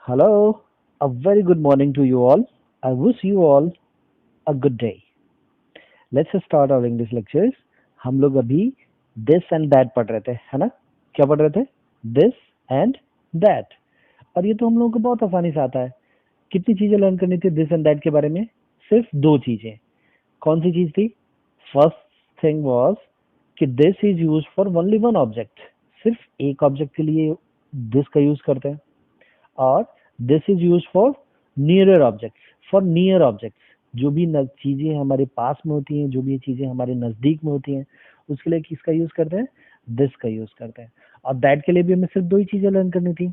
Hello, a very good morning to you all. I wish you all a good day. Let's start our English lectures. हम लोग अभी this and that पढ़ रहे थे, है ना? क्या पढ़ रहे थे? This and that. और ये तो हम लोगों को बहुत आसानी से आता है. कितनी चीजें लर्न करनी थी this and that के बारे में? सिर्फ दो चीजें. कौन सी चीज थी? First thing was कि this is used for only one object. सिर्फ एक ऑब्जेक्ट के लिए this का यूज करते हैं. और this is use for nearer objects, for near objects. जो भी चीजें हमारे पास में होती हैं, जो भी चीजें हमारे नजदीक में होती हैं, उसके लिए किसका यूज करते हैं? दिस का यूज करते हैं. और दैट के लिए भी हमें सिर्फ दो ही चीजें लर्न करनी थी.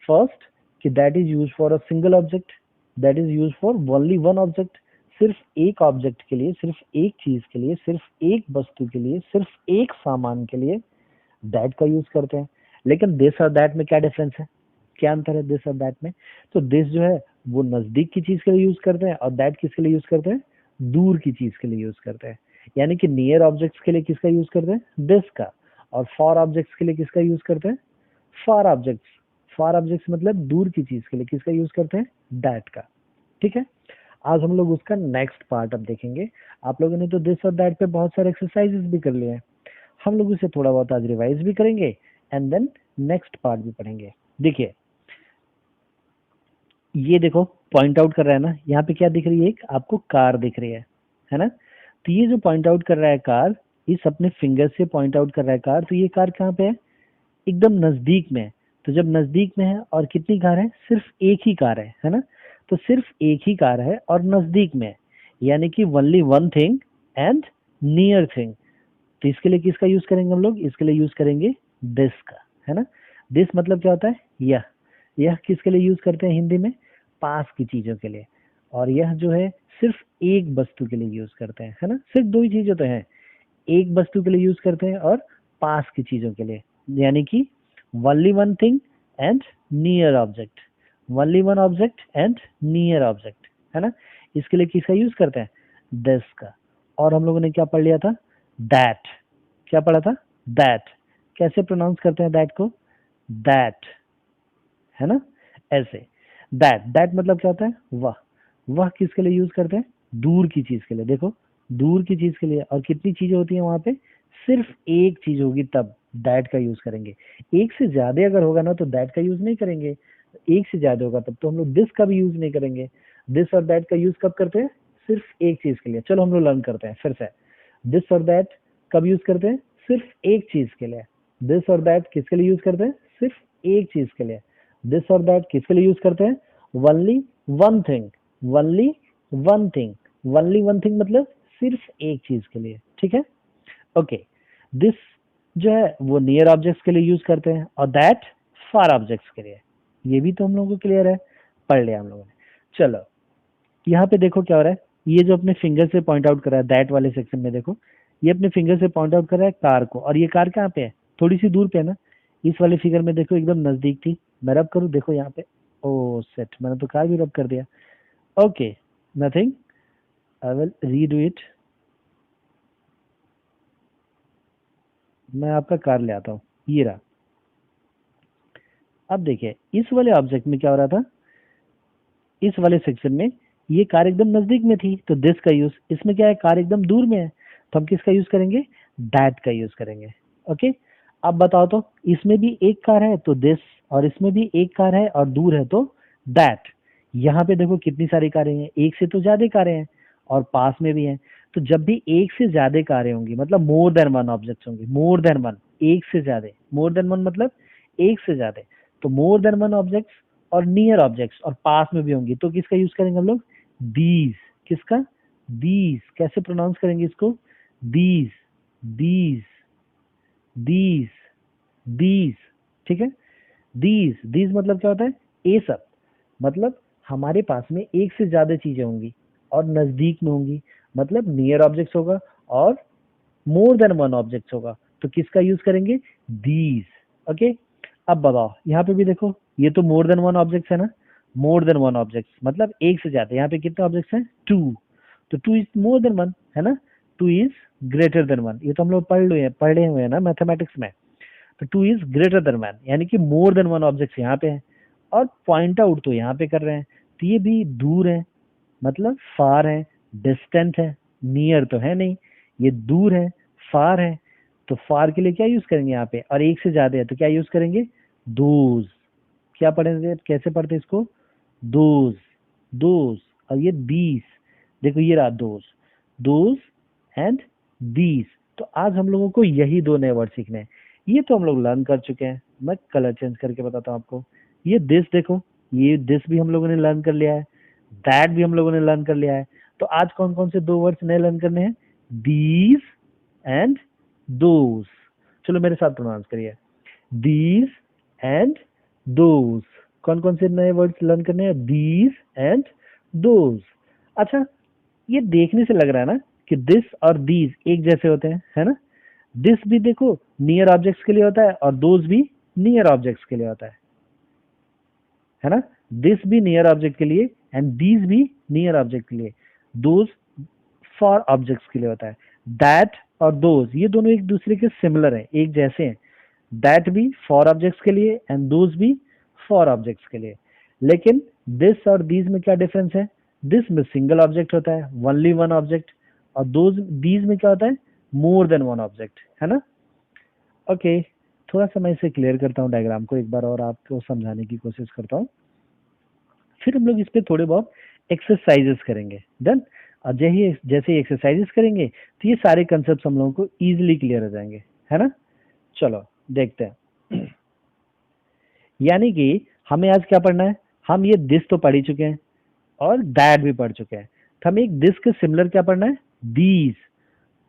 फर्स्ट कि that is use for a single object, that is use for only one object. सिर्फ एक ऑब्जेक्ट के लिए, सिर्फ एक चीज के लिए, सिर्फ एक वस्तु के लिए, सिर्फ एक सामान के लिए दैट का यूज करते हैं. लेकिन दिस और दैट में क्या डिफरेंस है? क्या अंतर है दिस और दैट में? तो दिस जो है वो नजदीक की चीज के लिए यूज करते हैं, और दैट किसके लिए यूज करते हैं? दूर की चीज के लिए यूज करते हैं. यानी कि नियर ऑब्जेक्ट्स के लिए किसका यूज करते हैं? दिस का. और फॉर ऑब्जेक्ट्स के लिए किसका यूज करते हैं? For objects. फॉर ऑब्जेक्ट्स मतलब दूर की चीज के लिए किसका यूज करते हैं? दैट का. ठीक है. आज हम लोग उसका नेक्स्ट पार्ट अब देखेंगे. आप लोगों ने तो दिस और दैट पे बहुत सारे एक्सरसाइजेस भी कर लिए हैं. हम लोग उसे थोड़ा बहुत आज रिवाइज भी करेंगे एंड देन नेक्स्ट पार्ट भी पढ़ेंगे. देखिए, ये देखो पॉइंट आउट कर रहा है ना, यहाँ पे क्या दिख रही है? एक आपको कार दिख रही है ना? तो ये जो पॉइंट आउट कर रहा है कार, इस अपने फिंगर से पॉइंट आउट कर रहा है कार, तो ये कार कहाँ पे है? एकदम नजदीक में है. तो जब नजदीक में है और कितनी कार है? सिर्फ एक ही कार है ना? तो सिर्फ एक ही कार है और नजदीक में है, यानी कि only one thing and near thing. तो इसके लिए किसका यूज करेंगे हम लोग? इसके लिए यूज करेंगे दिस का, है ना? दिस मतलब क्या होता है? यह किसके लिए यूज करते हैं हिंदी में? पास की चीजों के लिए. और यह जो है सिर्फ एक वस्तु के लिए यूज करते हैं, है ना? सिर्फ दो ही चीजें तो हैं, एक वस्तु के लिए यूज करते हैं और पास की चीजों के लिए. यानी कि only one thing and near object, only one object and near object, है ना? इसके लिए किसका यूज करते हैं? दिस का. और हम लोगों ने क्या पढ़ लिया था? दैट. क्या पढ़ा था? दैट. कैसे प्रोनाउंस करते हैं दैट को? दैट, है ना? ऐसे. दैट, दैट मतलब क्या होता है? वह. वह किसके लिए यूज करते हैं? दूर की चीज के लिए. देखो, दूर की चीज के लिए. और कितनी चीजें होती हैं वहां पे? सिर्फ एक चीज होगी तब दैट का यूज करेंगे. एक से ज्यादा अगर होगा ना तो दैट का यूज नहीं करेंगे. एक से ज्यादा होगा तब तो हम लोग दिस का भी यूज नहीं करेंगे. दिस और दैट का यूज कब करते हैं? सिर्फ एक चीज के लिए. चलो हम लोग लर्न करते हैं फिर से. दिस और दैट कब यूज करते हैं? सिर्फ एक चीज के लिए. दिस और दैट किसके लिए यूज करते हैं? सिर्फ एक चीज के लिए. दिस और दैट किसके लिए यूज करते हैं? Only one thing, only one thing. Only one thing मतलब सिर्फ एक चीज के लिए. ठीक है. ओके. दिस जो है वो नियर ऑब्जेक्ट्स के लिए यूज करते हैं और दैट फार ऑब्जेक्ट्स के लिए. ये भी तो हम लोगों को क्लियर है, पढ़ लिया हम लोगों ने. चलो, यहाँ पे देखो क्या हो रहा है. ये जो अपने फिंगर से पॉइंट आउट कर रहा है दैट वाले सेक्शन में, देखो ये अपने फिंगर से पॉइंट आउट कर रहा है कार को. और ये कार कहाँ पे है? थोड़ी सी दूर पे है ना. इस वाले फिगर में देखो एकदम नजदीक थी. मैं रब करूँ, देखो यहाँ पे. ओ सेट, मैंने तो कार भी रब कर दिया. Okay, nothing, I will redo it. मैं आपका कार ले आता हूँ. ये रहा. अब देखिए इस वाले ऑब्जेक्ट में क्या हो रहा था? इस वाले सेक्शन में ये कार एकदम नजदीक में थी तो दिस का यूज. इसमें क्या है? कार एकदम दूर में है तो हम किसका यूज करेंगे? दैट का यूज करेंगे. ओके. अब बताओ तो, इसमें भी एक कार है तो दिस, और इसमें भी एक कार है और दूर है तो दैट. यहाँ पे देखो कितनी सारी कारें हैं, एक से तो ज्यादा कारें हैं और पास में भी हैं. तो जब भी एक से ज्यादा कारें होंगी मतलब मोर देन वन ऑब्जेक्ट्स होंगे. मोर देन वन, एक से ज्यादा. मोर देन वन मतलब एक से ज्यादा. तो मोर देन वन ऑब्जेक्ट्स और नियर ऑब्जेक्ट्स और पास में भी होंगी तो किसका यूज करेंगे हम लोग? दीज. किसका? दीज. कैसे प्रोनाउंस करेंगे इसको? These, these, these, these. ठीक है. दीज, दीज मतलब क्या होता है? ये सब. मतलब हमारे पास में एक से ज्यादा चीजें होंगी और नजदीक में होंगी, मतलब नियर ऑब्जेक्ट्स होगा और मोर देन वन ऑब्जेक्ट्स होगा तो किसका यूज करेंगे? दीज. ओके. अब बताओ यहाँ पे भी देखो, ये तो मोर देन वन ऑब्जेक्ट्स है ना. मोर देन वन ऑब्जेक्ट्स मतलब एक से ज्यादा. यहाँ पे कितने ऑब्जेक्ट्स हैं? टू. तो two is more than one, है ना. Two is greater than one. ये तो हम लोग पढ़े हुए हैं ना मैथमेटिक्स में. तो two is greater than one, यानी कि मोर देन वन ऑब्जेक्ट्स यहाँ पे है और पॉइंट आउट तो यहाँ पे कर रहे हैं, तो ये भी दूर है, मतलब फार है, डिस्टेंट है, नियर तो है नहीं, ये दूर है, फार है, तो फार के लिए क्या यूज करेंगे यहाँ पे, और एक से ज्यादा है तो क्या यूज करेंगे, दोज। क्या पढ़ेंगे, कैसे पढ़ते हैं इसको, दोज, दोज। और ये दीज, देखो ये रहा दोज, दोज एंड दीज। तो आज हम लोगों को यही दो नए वर्ड सीखने हैं, ये तो हम लोग लर्न कर चुके हैं। मैं कलर चेंज करके बताता हूँ आपको। ये दिस देखो, ये दिस भी हम लोगों ने लर्न कर लिया है, दैट भी हम लोगों ने लर्न कर लिया है। तो आज कौन कौन से दो वर्ड्स नए लर्न करने हैं, दीज एंड दोज। चलो मेरे साथ प्रोनाउंस करिए, दीज एंड दोज। कौन कौन से नए वर्ड्स लर्न करने हैं, दीज एंड दोज। अच्छा, ये देखने से लग रहा है ना कि दिस और दीज एक जैसे होते हैं, है ना। दिस भी देखो नियर ऑब्जेक्ट्स के लिए होता है और दोज भी नियर ऑब्जेक्ट्स के लिए होता है ना। दिस भी नियर ऑब्जेक्ट के लिए एंड दीज भी नियर ऑब्जेक्ट के लिए, दोज फॉर ऑब्जेक्ट्स के लिए होता है। दैट और दोज ये दोनों एक दूसरे के सिमिलर हैं, एक जैसे हैं। दैट भी फॉर ऑब्जेक्ट्स के लिए एंड दोज भी फॉर ऑब्जेक्ट्स के लिए। लेकिन दिस और दीज में क्या डिफरेंस है, दिस में सिंगल ऑब्जेक्ट होता है, ओनली वन ऑब्जेक्ट, और दोज दीज में क्या होता है, मोर देन वन ऑब्जेक्ट, है ना। ओके, थोड़ा सा मैं इसे क्लियर करता हूँ डायग्राम को एक बार और आपको समझाने की कोशिश करता हूँ, फिर हम लोग इस पे थोड़े बहुत एक्सरसाइजेस करेंगे। डन। और जैसे एक्सरसाइजेस करेंगे तो ये सारे कंसेप्ट हम लोगों को इजीली क्लियर हो जाएंगे, है ना। चलो देखते हैं। यानी कि हमें आज क्या पढ़ना है, हम ये दिस तो पढ़ ही चुके हैं और दैट भी पढ़ चुके हैं, तो हमें एक दिस के सिमिलर क्या पढ़ना है, दीज,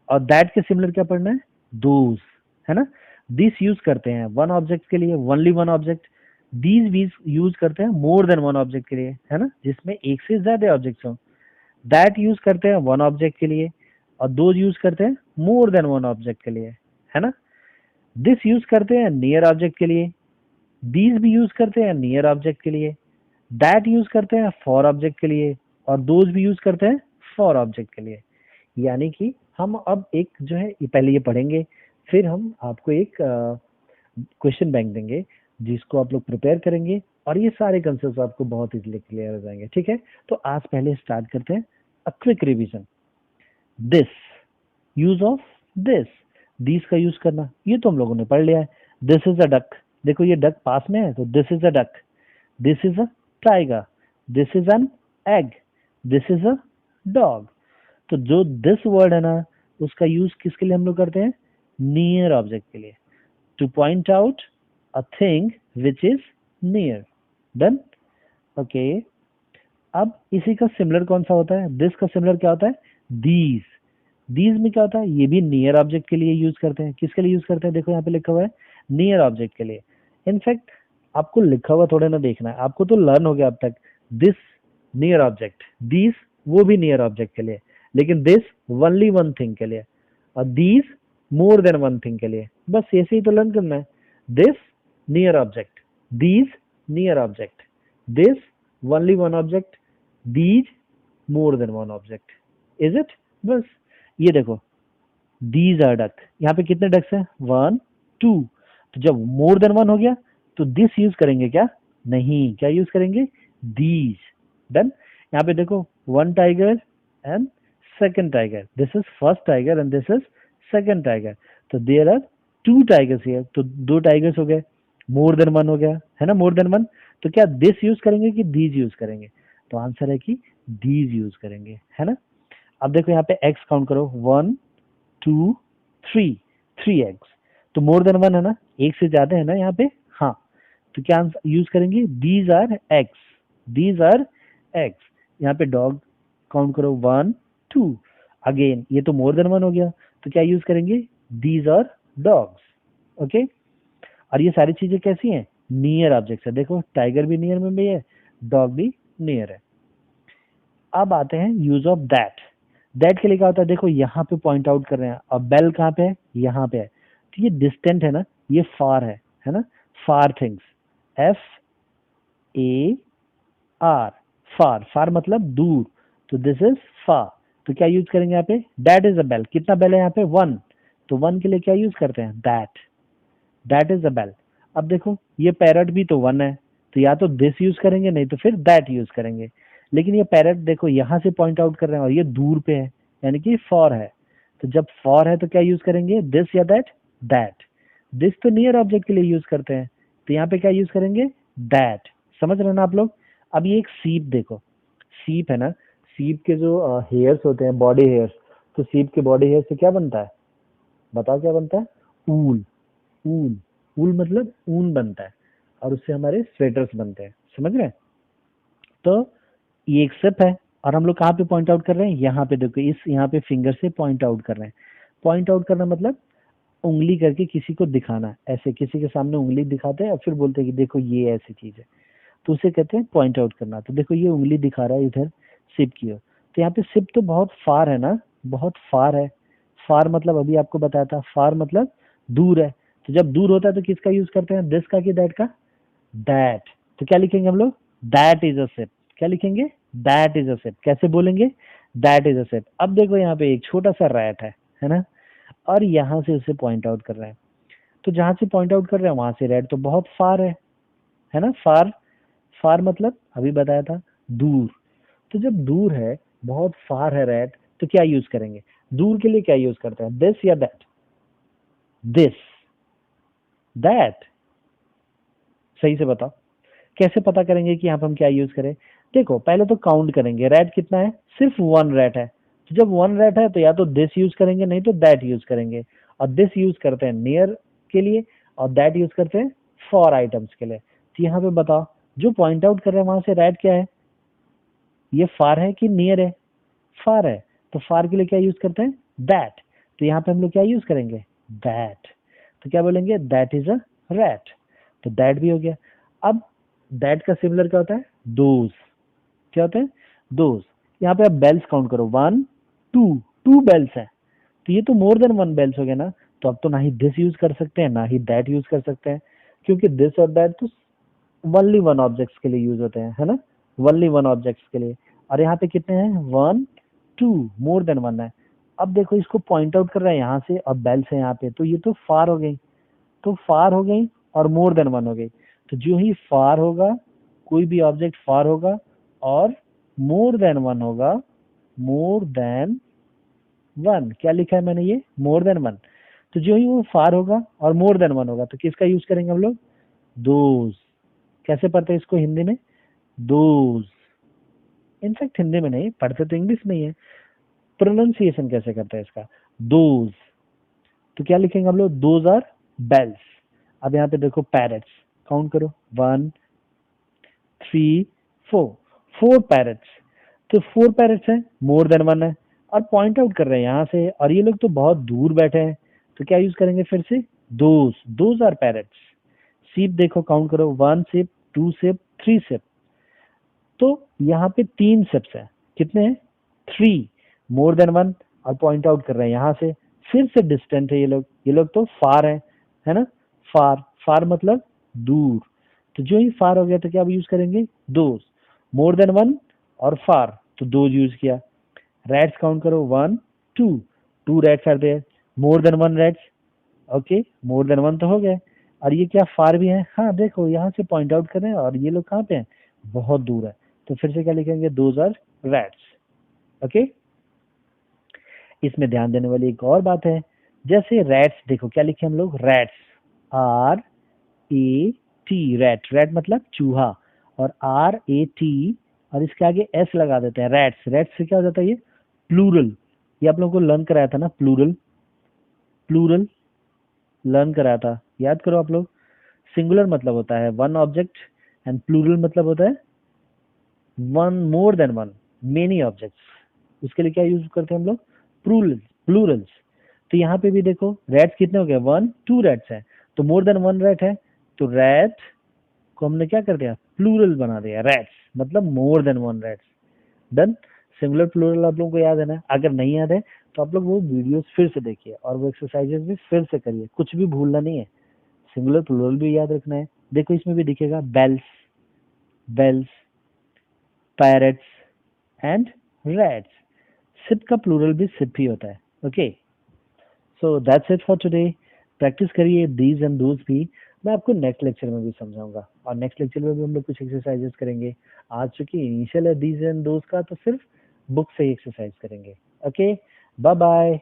और दैट के सिमिलर क्या पढ़ना है, दोज, है ना। दिस यूज करते हैं वन ऑब्जेक्ट के लिए, ओनली वन ऑब्जेक्ट। दीज भी यूज करते हैं मोर देन वन ऑब्जेक्ट के लिए, है ना, जिसमें एक से ज्यादा ऑब्जेक्ट्स हो। दैट यूज करते हैं वन ऑब्जेक्ट के लिए, और दोज यूज करते हैं मोर देन वन ऑब्जेक्ट के लिए, है ना। दिस यूज करते हैं नियर ऑब्जेक्ट के लिए, दीज भी यूज करते हैं नियर ऑब्जेक्ट के लिए, दैट यूज करते हैं फॉर ऑब्जेक्ट के लिए, और दोज भी यूज करते हैं फॉर ऑब्जेक्ट के लिए। यानी कि हम अब एक जो है पहले ये पढ़ेंगे, फिर हम आपको एक क्वेश्चन बैंक देंगे जिसको आप लोग प्रिपेयर करेंगे, और ये सारे कंसेप्ट आपको बहुत इजीली क्लियर हो जाएंगे, ठीक है। तो आज पहले स्टार्ट करते हैं a quick revision. This, use of this, this का यूज करना ये तो हम लोगों ने पढ़ लिया है। दिस इज अ डक, देखो ये डक पास में है तो this is a duck. This is a tiger, this is an egg, this is a dog. तो जो दिस वर्ड है ना, उसका यूज किसके लिए हम लोग करते हैं, नियर ऑब्जेक्ट के लिए, two point out a thing which is near. Done. Okay, अब इसी का सिमिलर कौन सा होता है, दिस का सिमिलर क्या होता है, दीज। दीज में क्या होता है, ये भी नियर ऑब्जेक्ट के लिए यूज करते हैं। किसके लिए यूज करते हैं, देखो यहाँ पे लिखा हुआ है नियर ऑब्जेक्ट के लिए। इनफैक्ट आपको लिखा हुआ थोड़ा ना देखना है, आपको तो लर्न हो गया अब तक, दिस नियर ऑब्जेक्ट, दीज वो भी नियर ऑब्जेक्ट के लिए, लेकिन दिस ओनली वन थिंग के लिए, और these more than one thing के लिए। बस ऐसे ही तो लर्न करना है, this near object, these near object, this only one object, these more than one object. Is it, बस। ये देखो, दीज आर डक, यहाँ पे कितने डक्स हैं, वन टू। तो जब मोर देन वन हो गया तो दिस यूज करेंगे क्या, नहीं, क्या यूज करेंगे, दीज। डन। यहाँ पे देखो, one tiger and second tiger, this is first tiger and this is second tiger. तो there are two tigers here, तो दो टाइगर्स हो गए, मोर देन वन हो गया, है ना, मोर देन वन। तो क्या दिस यूज करेंगे कि दीज यूज करेंगे, तो आंसर है कि दीज यूज करेंगे, है ना। अब देखो यहाँ पे एक्स काउंट करो, one to three, three eggs. तो मोर देन वन है ना, एक से ज्यादा है ना यहाँ पे, हाँ। तो क्या यूज करेंगे, these are eggs, these are eggs. यहाँ पे डॉग काउंट करो, वन टू, अगेन ये तो मोर देन वन हो गया, तो क्या यूज करेंगे, दीज आर डॉग्स। ओके, और ये सारी चीजें कैसी हैं, नियर ऑब्जेक्ट्स है। देखो टाइगर भी नियर में भी है, डॉग भी नियर है। अब आते हैं यूज ऑफ दैट। दैट के लिए क्या होता है, देखो यहाँ पे पॉइंट आउट कर रहे हैं, और बेल कहाँ पे है, यहाँ पे है। तो ये डिस्टेंट है ना, ये फार है ना, फार थिंग्स, एफ ए आर, फार, फार मतलब दूर, तो दिस इज फार। तो क्या यूज करेंगे यहाँ पे, दैट इज अ बेल। कितना बेल है यहाँ पे, वन, तो वन के लिए क्या यूज करते हैं, that, that is a bell. अब देखो ये पैरट भी तो वन है, तो या तो दिस यूज करेंगे, नहीं तो फिर दैट यूज करेंगे। लेकिन ये पैरेट देखो यहाँ से पॉइंट आउट कर रहे हैं और ये दूर पे है, यानी कि फॉर है। तो जब फॉर है तो क्या यूज करेंगे, दिस या दैट। दैट। दिस तो नियर ऑब्जेक्ट के लिए यूज करते हैं, तो यहाँ पे क्या यूज करेंगे, दैट। समझ रहे हैं ना आप लोग। अब ये एक सीप देखो, सीप है ना, सीप के जो हेयर्स होते हैं, बॉडी हेयर्स, तो सीप के बॉडी हेयर से क्या बनता है, बताओ क्या बनता है, ऊल। ऊल। ऊल मतलब ऊन बनता है, और उससे हमारे स्वेटर्स बनते हैं। समझ रहे हैं। तो ये एक सिप है, और हम लोग कहाँ पे पॉइंट आउट कर रहे हैं, यहाँ पे देखो, इस यहाँ पे फिंगर से पॉइंट आउट कर रहे हैं। पॉइंट आउट करना मतलब उंगली करके किसी को दिखाना, ऐसे किसी के सामने उंगली दिखाते हैं और फिर बोलते हैं कि देखो ये ऐसी चीज है, तो उसे कहते हैं पॉइंट आउट करना। तो देखो ये उंगली दिखा रहा है इधर सिप की ओर, तो यहाँ पे सिप तो बहुत फार है ना, बहुत फार है। फार मतलब अभी आपको बताया था, फार मतलब दूर है। तो जब दूर होता है तो किसका यूज करते हैं, दिस का कि दैट का, दैट। तो क्या लिखेंगे हम लोग, दैट इज अ सिप। क्या लिखेंगे, दैट इज अ सिप। कैसे बोलेंगे, दैट इज अ सिप। अब देखो यहाँ पे एक छोटा सा रैट है ना, और यहाँ से उसे पॉइंट आउट कर रहा है। तो जहां से पॉइंट आउट कर रहे हैं वहां से रैट तो बहुत फार है ना, फार। फार मतलब अभी बताया था, दूर। तो जब दूर है, बहुत फार है रैट, तो क्या यूज करेंगे, दूर के लिए क्या यूज करते हैं, दिस या दैट, दिस, दैट। सही से बताओ, कैसे पता करेंगे कि यहाँ पे हम क्या यूज करें। देखो पहले तो काउंट करेंगे, रैट कितना है, सिर्फ वन रैट है। तो जब वन रैट है तो या तो दिस यूज करेंगे, नहीं तो दैट यूज करेंगे। और दिस यूज करते हैं नियर के लिए, और दैट यूज करते हैं फॉर आइटम्स के लिए। तो यहाँ पे बताओ, जो पॉइंट आउट कर रहे हैं वहां से रैट क्या है, ये फार है कि नियर है, फार है। तो फार के लिए क्या यूज करते हैं, दैट। तो यहाँ पे हम लोग क्या यूज करेंगे, दैट। तो क्या बोलेंगे, दैट इज अ रैट। तो दैट भी हो गया। अब दैट का सिमिलर क्या होता है, दोज। क्या होता है, दोज। यहाँ पे आप बेल्स काउंट करो, वन, टू, टू बेल्स है। तो ये तो मोर देन वन बेल्स हो गया ना। तो अब तो ना ही दिस यूज कर सकते हैं ना ही दैट यूज कर सकते हैं, क्योंकि दिस और दैट तो ओनली वन ऑब्जेक्ट्स के लिए यूज होते हैं, है ना, ओनली वन ऑब्जेक्ट्स के लिए। और यहाँ पे कितने हैं, one, two, more than one है। अब देखो इसको पॉइंट आउट कर रहे हैं यहाँ से, और बेल्स है यहाँ पे, तो ये तो फार हो गई, तो फार हो गई, और मोर देन वन हो गई। तो जो ही फार होगा, कोई भी ऑब्जेक्ट फार होगा, और मोर देन वन होगा, मोर देन वन। क्या लिखा है मैंने, ये मोर देन वन। तो जो ही वो फार होगा और मोर देन वन होगा, तो किसका यूज करेंगे हम लोग, दोज। कैसे पढ़ते हैं इसको हिंदी में, दोज। इनफैक्ट हिंदी में नहीं पढ़ते, तो इंग्लिश में ही है। प्रोनाउंसिएशन कैसे करते हैं इसका, दोज। तो क्या लिखेंगे हम लोग, दोज आर बेल्स। अब यहाँ पे देखो पैरेट्स, काउंट करो, one, three, four, four parrots. तो फोर पैरेट्स है, मोर देन वन है, और पॉइंट आउट कर रहे हैं यहाँ से, और ये लोग तो बहुत दूर बैठे हैं। तो क्या यूज करेंगे फिर से, those, those are parrots. Sheep देखो, काउंट करो, one sheep, two sheep, three sheep. तो यहाँ पे तीन सिप्स है, कितने हैं, थ्री, मोर देन वन। और पॉइंट आउट कर रहे हैं यहाँ से, फिर से डिस्टेंट है ये लोग तो फार है ना, फार। फार मतलब दूर। तो जो ही फार हो गया तो क्या यूज करेंगे, दोज। मोर देन वन और फार, तो दोज यूज किया। रैट्स काउंट करो, one, two, two rats are there, more than one rats. Okay, more than one तो हो गए। और ये क्या फार भी है, हाँ देखो यहाँ से पॉइंट आउट कर रहे हैं, और ये लोग कहाँ पे हैं, बहुत दूर है। तो फिर से क्या लिखेंगे, दोज आर रैट्स। ओके। इसमें ध्यान देने वाली एक और बात है, जैसे रैट्स देखो क्या लिखे हम लोग, rats, R A T, rat. Rat मतलब चूहा, और आर ए टी, और इसके आगे एस लगा देते हैं, रैट्स। रैट्स से क्या हो जाता है, ये प्लूरल। ये आप लोगों को लर्न कराया था ना, प्लूरल, प्लूरल लर्न कराया था, याद करो आप लोग। सिंगुलर मतलब होता है वन ऑब्जेक्ट, एंड प्लूरल मतलब होता है वन, मोर देन वन, मेनी ऑब्जेक्ट्स। उसके लिए क्या यूज करते हैं हम लोग, प्लूरल्स, प्लूरल्स। तो यहाँ पे भी देखो रैट्स कितने हो गए, वन, टू रैट्स है, तो मोर देन वन रैट है, तो रैट को हमने क्या कर दिया, प्लूरल बना दिया, रैट्स मतलब more than one rats. Done. Singular plural आप लोगों को याद है ना, अगर नहीं याद है तो आप लोग वो वीडियोस फिर से देखिए, और वो एक्सरसाइजेस भी फिर से करिए, कुछ भी भूलना नहीं है। सिंगुलर प्लूरल भी याद रखना है। देखो इसमें भी दिखेगा, bells, bells, parrots and rats. Sheep का प्लूरल भी सिप ही होता है। Okay, so that's it for today. Practice करिए दीज एंड दोज भी। मैं आपको नेक्स्ट लेक्चर में भी समझाऊंगा, और नेक्स्ट लेक्चर में भी हम लोग कुछ एक्सरसाइजेस करेंगे। आज चूंकि इनिशियल है दीज एंड दोज का, तो सिर्फ बुक से ही एक्सरसाइज करेंगे। Okay, bye bye.